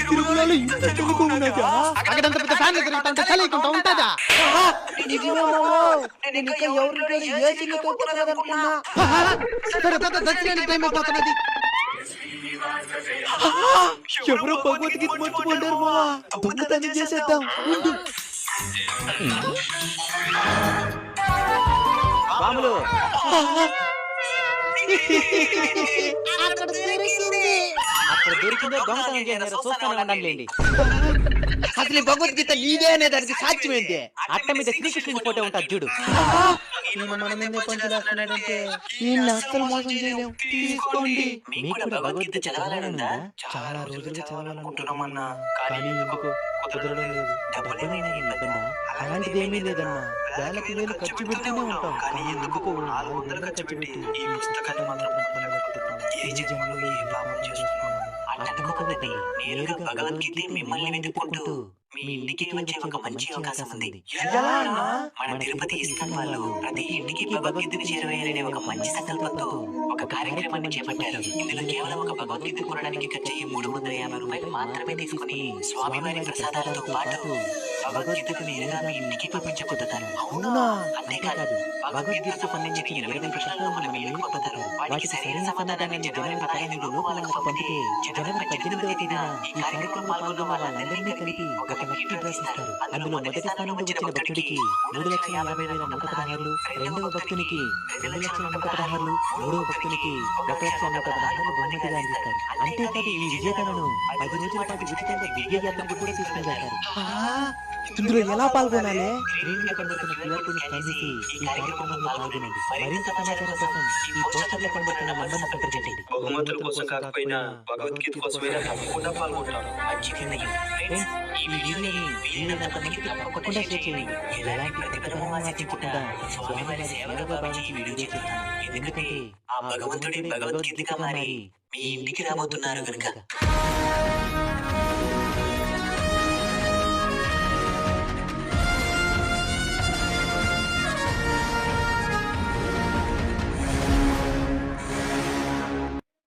తిరుమలలో ఇంత తెలుగు ఉన్నదా? అక్కడంత పెద్ద ఫ్యాన్ తిరుగుతుంటే చలికుంటా ఉంటుందా? సరే పద, దర్శనానికి టైం అయిపోతున్నది. ఎవరో భగవద్గీత మర్చిపోండారు మావా. దొంగతనం చేసేద్దాం. బాములు అక్కడ దొరికిందే దొంగతనం చేశారు. చూస్తానే ఉండండి. అసలు ఈ భగవద్గీత నీదే అనే దానికి సాక్ష్యం ఏంటి? అట్ట మీద శ్రీకృష్ణుడి ఫోటో ఉంటుంది చూడు. మన మీద పంచులేస్తున్నాడంటే ఈ అస్సలు మోసం చేయలేం. తీసుకోండి. మీకు కూడా భగవద్గీత చదవాలనుందా? చాలా రోజులుగా చదవాలనుకుంటున్నామన్నా, కానీ ఎందుకో కుదరడం లేదు. డబ్బులేమైనా ఇబ్బందా? అలాంటిది ఏమీ లేదన్నా. వేలకు వేలు ఖర్చు పెడుతూనే ఉంటాం, కానీ ఎందుకో 400 ఖర్చు పెట్టి ఈ పుస్తకాన్ని మాత్రం పొందలేకపోతున్నాం. ఏ జన్మలో ఏ పాపం చేస్తున్నామో. అర్థమవుతుంది. నేరుగా భగవద్గీత మిమ్మల్ని వెతుక్కుంటూ మీ ఇంటికి వచ్చే ఒక మంచి అవకాశం ఉంది. ఎలా అన్నా? మన తిరుపతి ఇస్కాన్ వాళ్ళు ప్రతి ఇంటికి భగవద్గీతని చేరవేయాలనే ఒక మంచి సంకల్పంతో ఒక కార్యక్రమాన్ని చేపట్టారు. ఇందులో కేవలం ఒక భగవద్గీత కొనడానికి ఖర్చయ్యే 350 రూపాయలు మాత్రమే తీసుకుని స్వామివారి ప్రసాదాలతో పాటు భగవద్గీతను నేరుగా మీ ఇంటికి పంపించబోతున్నారు. అవునా? అంతేకాదు, భగవద్గీతకు సంబంధించిన 20 ప్రశ్నలను మన మెయిల్ పంపుతారు. వాటికి సరైన సమాధానాన్ని జనవరి 15 లోపల పంపితే జనవరి 18వ తేదీన ఈ కార్యక్రమంలో పాల్గొన్న వాళ్ళందరినీ కలిపి ఒక లక్కీ డ్రా ఇస్తారు. అందులో మొదటి స్థానంలో వచ్చిన భక్తుడికి 3,50,116, రెండవ భక్తునికి 2,116, మూడవ భక్తునికి 1,116 బహుమతిగా అందిస్తారు. అంతేకాదు ఈ విజేతలను 10 రోజుల పాటు ఉచితంగా దివ్య యాత్రకు కూడా తీసుకుని వెళ్తారు. ఇందులో ఎలా పాల్గొనాలి? స్క్రీన్ మీద కనబడుతున్న క్యూఆర్ కోడ్ స్కాన్ చేసి ఈ కార్యక్రమంలో పాల్గొనండి. మరింత సమాచారం కోసం ఈ పోస్టర్లో కనబడుతున్న నంబర్ను సంప్రదించండి. బహుమతుల కోసం కాకపోయినా భగవద్గీత కోసమైనా తప్పకుండా పాల్గొంటాను. ఫ్రెండ్స్, ఈ వీడియోని వీలైనంత మందికి తప్పకుండా షేర్ చేయండి. ఎలాంటి ప్రతిఫలం ఆశించకుండా స్వామివారి సేవగా భావించి ఈ వీడియో చేస్తాను. ఎందుకంటే ఆ భగవంతుడి భగవద్గీతగా మారి మీ ఇంటికి రాబోతున్నారు కనుక.